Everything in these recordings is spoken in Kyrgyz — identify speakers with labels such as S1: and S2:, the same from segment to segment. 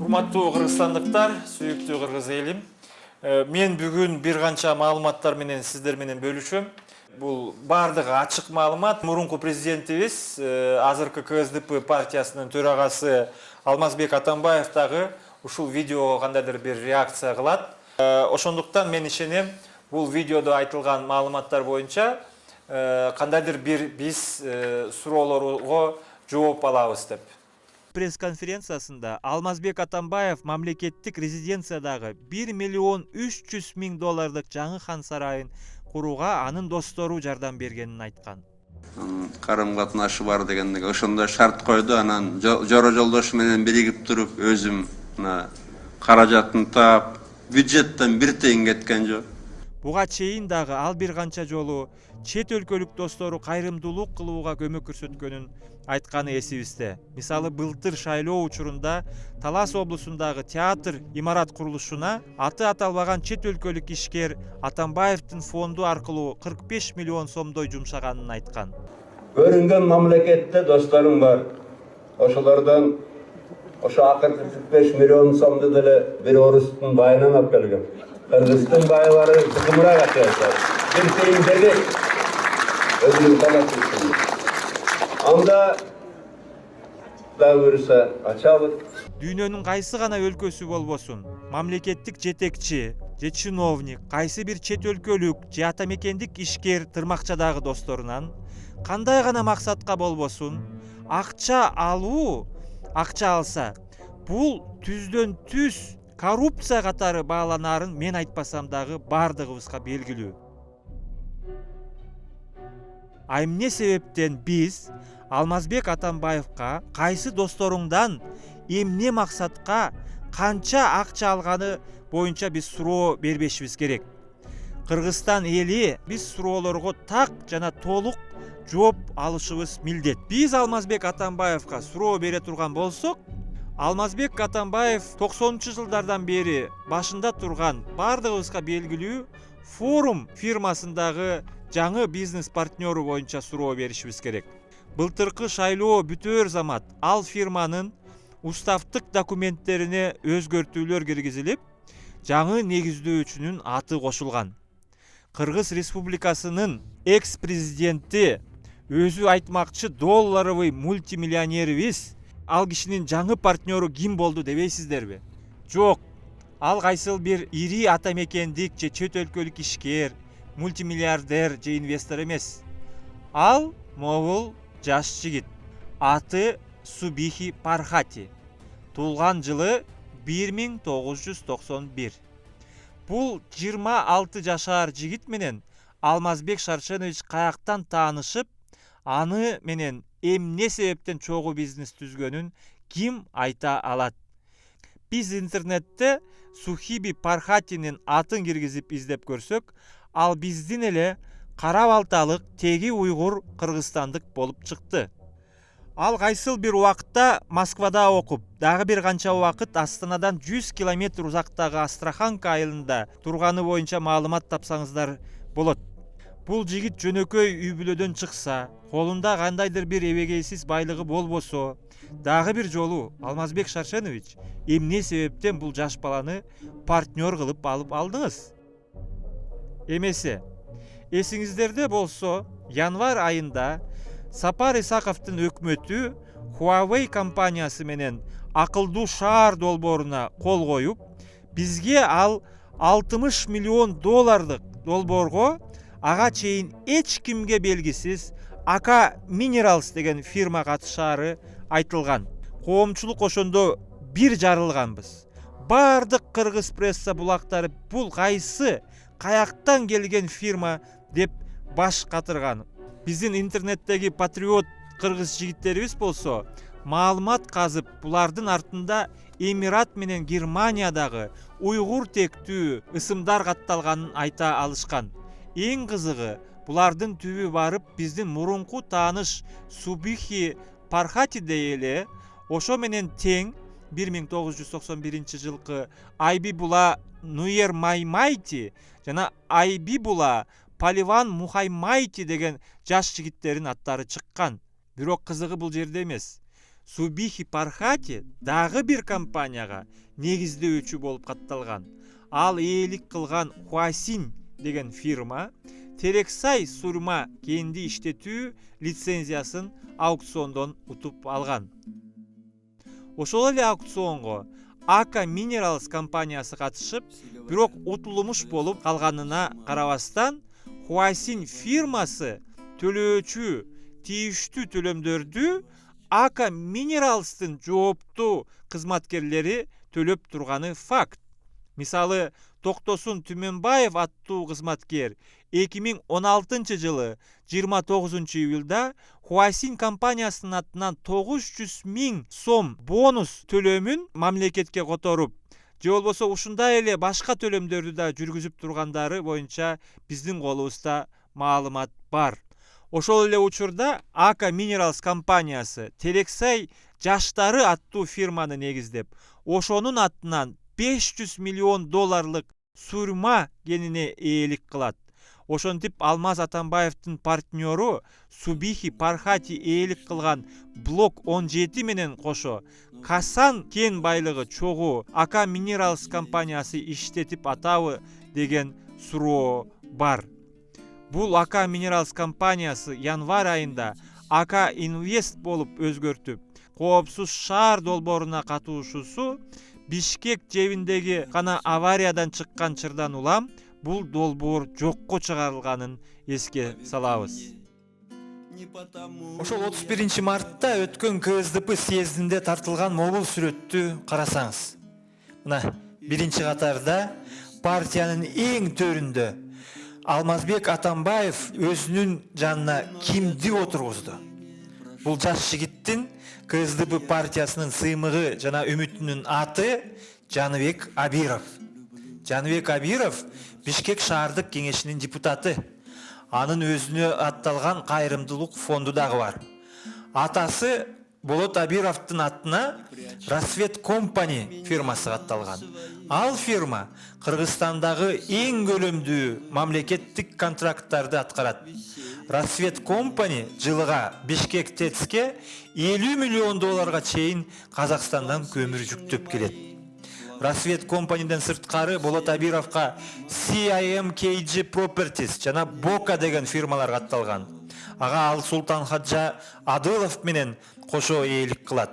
S1: Урматтуу кыргызстандыктар, сүйүктүү кыргыз элим. Мен бүгүн бир канча маалыматтар менен сиздер менен бөлүшөм. Бул бардыгы ачык маалымат. Мурунку президентибиз, азыркы КСДП партиясынын төрагасы Алмазбек Атамбаев дагы ушул видеого кандайдыр бир реакция кылат. Ошондуктан мен ишенем, бул видеодо айтылган маалыматтар боюнча кандайдыр бир биз суроолорго жооп алабыз деп. Пресс-конференциясында Алмазбек Атамбаев мамлекеттик резиденциядагы 1 миллион 300 миң доллардык жаңы хан сарайын курууга анын достору жардам бергенин айткан.
S2: Карым катнашы бар дегендеги ошондой шарт койду. Анан жоро жолдошу менен биригип туруп өзүм каражатын таап, бюджеттен бир тыйын кеткен жок.
S1: Буга чейин дагы ал бир канча жолу чет өлкөлүк достору кайрымдуулук кылууга көмөк көрсөткөнүн айтканы эсибизде. Мисалы, былтыр шайлоо учурунда Талас облусундагы театр имарат курулушуна аты аталбаган чет өлкөлүк ишкер Атамбаевдин фонду аркылуу 45 миллион сомдой жумшаганын айткан.
S3: Көрүнгөн мамлекетте досторум бар. Ошолордон ошо акыркы 45 миллион сомду деле бир орустун байынан алып келген. Кыргыздын байлары кымырак атышат. Бир тыйын бербейт. Өзүнүн талашын. Анда да көрсө ачабыз.
S1: Дүйнөнүн кайсы гана өлкөсү болбосун, мамлекеттик жетекчи же чиновник, кайсы бир чет өлкөлүк же ата мекендик ишкер тырмакчадагы досторунан кандай гана максатка болбосун акча алса, бул түздөн түз коррупция катары бааланарын мен айтпасам дагы бардыгыбызга белгилүү. Эмне себептен биз Алмазбек Атамбаевка кайсы досторуңдан эмне максатка канча акча алганы боюнча биз суроо бербешибиз керек. Кыргызстан эли биз суроолорго так жана толук жооп алышыбыз милдет. Биз Алмазбек Атамбаевка суроо бере турган болсок, Алмазбек Атамбаев 90-жылдардан бери башында турган бардыгыбызга белгилүү Форум фирмасындагы жаңы бизнес партнеру боюнча суроо беришибиз керек. Былтыркы шайлоо бүтөөр замат ал фирманын уставтык документтерине өзгөртүүлөр киргизилип, жаңы негиздөөчүнүн аты кошулган. Кыргыз Республикасынын экс-президенти, өзү айтмакчы долларовый мультимиллионерибиз, ал кишинин жаңы партнеру ким болду дебейсиздерби? Жок, ал кайсыл бир ири ата мекендик же чет өлкөлүк ишкер, мультимиллиардер же инвестор эмес. Ал могул жаш жигит. Аты Субихи Пархати. Туулган жылы 1991. Бул 26 жашар жигит менен Алмазбек Шаршенович каяктан таанышып, аны менен эмне себептен чогуу бизнес түзгөнүн ким айта алат? Биз интернетте Сухиби Пархатинин атын киргизип издеп көрсөк, ал биздин эле кара балталык теги уйгур кыргызстандык болуп чыкты. Ал кайсыл бир убакытта Москвада окуп, дагы бир канча убакыт Астанадан 100 километр узактагы Астраханка айылында турганы боюнча маалымат тапсаңыздар болот. Бул жигит жөнөкөй үй бүлөдөн чыкса, колунда кандайдыр бир эбегейсиз байлыгы болбосо, дагы бир жолу Алмазбек Шаршенович эмне себептен бул жаш баланы партнер кылып алып алдыңыз? Эмесе, эсиңиздерде болсо, январь айында Сапар Исаковдун өкмөтү Huawei компаниясы менен акылдуу шаар долбооруна кол коюп, бизге ал 60 миллион доллардык долбоорго ага чейин эч кимге белгисиз Ака Minerals деген фирма катышаары айтылган. Коомчулук ошондо бир жарылганбыз. Бардык кыргыз пресса булактары бул кайсы, каяктан келген фирма деп баш катырган. Биздин интернеттеги патриот кыргыз жигиттерибиз болсо, маалымат казып, булардын артында Эмират менен Германиядагы уйгур тектүү ысымдар катталганын айта алышкан. Эң кызыгы, булардын түбү барып биздин мурунку тааныш Субихи Пархати эле ошо менен тең 1991 жылкы Айби була Нуер Маймайти жана Айби була Поливан Мухаймайти деген жаш жигиттерин аттары чыккан. Бирок кызыгы бул жерде эмес. Субихи Пархати дагы бир компанияга негиздөөчү болуп катталган. Ал ээлик кылган Хуасин деген фирма Терексай сурма кенди иштетүү лицензиясын аукциондон утуп алган. Ошол эле аукционго Ака Minerals компаниясы катышып, бирок утулмуш болуп калганына карабастан, Хуасин фирмасы төлөөчү тийиштүү төлөмдөрдү Ака Minerals'тын жооптуу кызматкерлери төлөп турганы факт. Мисалы, Токтосун Түмөнбаев аттуу кызматкер 2016 жылы 29 июлда Хуасин компаниясынын атынан 900 000 сом бонус төлөмүн мамлекетке которуп, же болбосо ушундай эле башка төлөмдөрдү да жүргүзүп тургандары боюнча биздин колубузда маалымат бар. Ошол эле учурда Ака Minerals компаниясы Терексай жаштары аттуу фирманы негиздеп, ошонун атынан 500 миллион долларлык сурма кенине ээлик кылат. Ошентип Алмаз Атамбаевдин партнеру Субихи Пархати ээлик кылган блок 17 менен кошо Касан кен байлыгы чогуу Ака Minerals компаниясы иштетип атабы деген суроо бар. Бул Ака Minerals компаниясы январь айында Ака Инвест болуп өзгөртүп, коопсуз шаар долбооруна катышуусу Бишкек жебиндеги гана авариядан чыккан чырдан улам бул долбоор жокко чыгарылганын эске салабыз. Ошол 31 мартта өткөн КСДП съездинде тартылган мобул сүрөттү карасаңыз. Мына биринчи катарда партиянын эң төрүндө Алмазбек Атамбаев өзүнүн жанына кимди отургузду? Бул жаш жигиттин КСДП партиясынын сыймыгы жана үмүтүнүн аты Жаныбек Абиров. Жаныбек Абиров Бишкек шаардык кеңешинин депутаты. Анын өзүнө атталган кайрымдуулук фонду дагы бар. Атасы Болот Абировдун атына Рассвет Компани фирмасы атталган. Ал фирма Кыргызстандагы эң көлөмдүү мамлекеттик контракттарды аткарат. Рассвет Компани жылыга Бишкек ТЭЦке 50 миллион долларга чейин Казакстандан көмүр жүктөп келет. Рассвет Компаниден сырткары Болот Абировго CIMKG Properties жана Бока деген фирмалар катталган. Ага ал Султан Хаджа Адылов менен кошо ээлик кылат.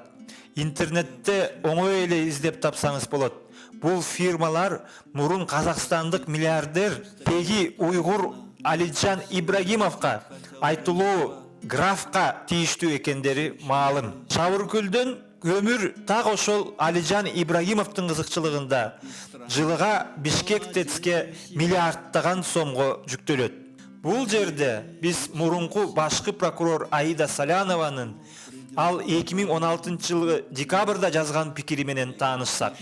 S1: Интернетте оңой эле издеп тапсаңыз болот. Бул фирмалар мурун казакстандык миллиардер Пеги Уйгур Алиджан Ибрагимовго айтылуу графка тийиштүү экендери маалым. Шабыркөлдөн көмүр так ошол Алиджан Ибрагимовдун кызыкчылыгында жылыга Бишкек ТЭЦке миллиардтаган сомго жүктөлөт. Бул жерде биз мурунку башкы прокурор Аида Салянованын ал 2016 жылы декабрда жазган пикири менен таанышсак.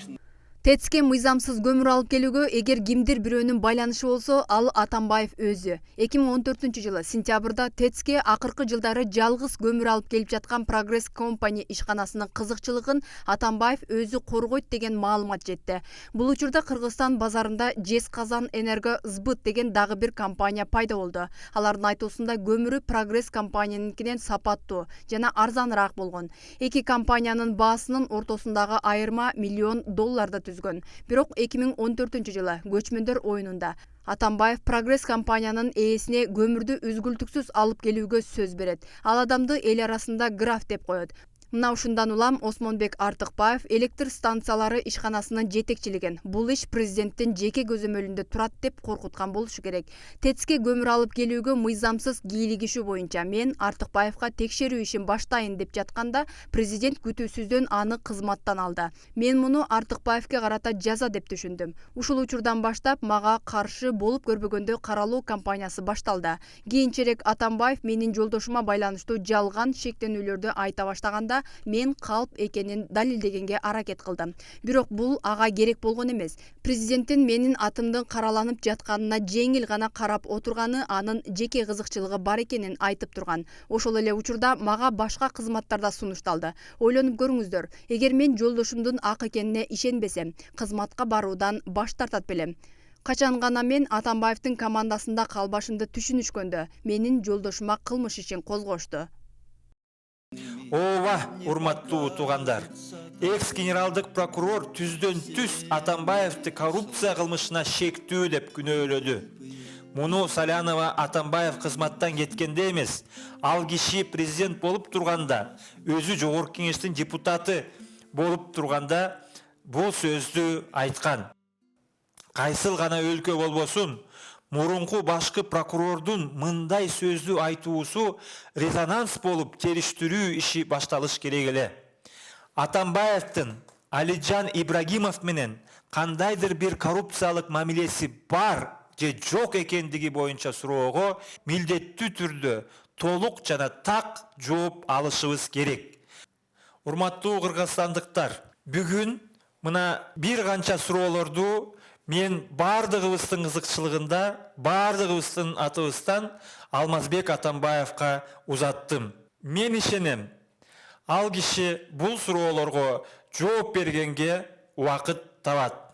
S4: ТЭЦке мыйзамсыз көмүр алып келүүгө эгер кимдир бирөөнүн байланышы болсо, ал Атамбаев өзү. 2014 жылы сентябрда ТЭЦке акыркы жылдары жалгыз көмүр алып келип жаткан Прогресс Компани ишканасынын кызыкчылыгын Атамбаев өзү коргойт деген маалымат жетти. Бул учурда Кыргызстан базарында Жезказан Энерго Сбыт деген дагы бир компания пайда болду. Алардын айтуусунда көмүрү Прогресс компанияныкинен сапаттуу жана арзаныраак болгон. Эки компаниянын баасынын ортосундагы айырма миллион долларда түзгөн. Бирок 2014 жылы көчмөндөр оюнунда Атамбаев Прогресс компаниянын ээсине көмүрдү үзгүлтүксүз алып келүүгө сөз берет. Ал адамды эл арасында граф деп коет. Мына ушундан улам Осмонбек Артыкбаев электр станциялары ишканасынын жетекчилигин бул иш президенттин жеке көзөмөлүндө турат деп коркуткан болушу керек. ТЭЦке көмүр алып келүүгө мыйзамсыз кийлигишүү боюнча мен Артыкбаевга текшерүү ишин баштайын деп жатканда президент күтүүсүздөн аны кызматтан алды. Мен муну Артыкбаевге карата жаза деп түшүндүм. Ушул учурдан баштап мага каршы болуп көрбөгөндө каралуу кампаниясы башталды. Кийинчерээк Атамбаев менин жолдошума байланыштуу жалган шектенүүлөрдү айта баштаганда мен калп экенин далилдегенге аракет кылдым. Бирок бул ага керек болгон эмес. Президенттин менин атымдын караланып жатканына жеңил гана карап отурганы анын жеке кызыкчылыгы бар экенин айтып турган. Ошол эле учурда мага башка кызматтарда сунушталды. Ойлонуп көрүңүздөр, эгер мен жолдошумдун ак экенине ишенбесем, кызматка баруудан баш тартат белем. Качан гана мен Атамбаевдин командасында калбашымды түшүнүшкөндө менин жолдошума кылмыш ишин козгошту.
S1: Ооба, урматтуу туугандар. Экс-генералдык прокурор түздөн түз Атамбаевди коррупция кылмышына шектүү деп күнөөлөдү. Муну Салянова Атамбаев кызматтан кеткенде эмес, ал киши президент болуп турганда, өзү жогорку кеңештин депутаты болуп турганда бул сөздү айткан. Кайсыл гана өлкө болбосун, мурунку башкы прокурордун мындай сөздү айтуусу резонанс болуп териштирүү иши башталыш керек эле. Атамбаевдин Алиджан Ибрагимов менен кандайдыр бир коррупциялык мамилеси бар же жок экендиги боюнча суроого милдеттүү түрдө толук жана так жооп алышыбыз керек. Урматтуу кыргызстандыктар, бүгүн мына бир канча суроолорду мен бардыгыбыздын кызыкчылыгында, бардыгыбыздын атыбыздан Алмазбек Атамбаевка узаттым. Мен ишенем, ал киши бул суроолорго жооп бергенге убакыт табат.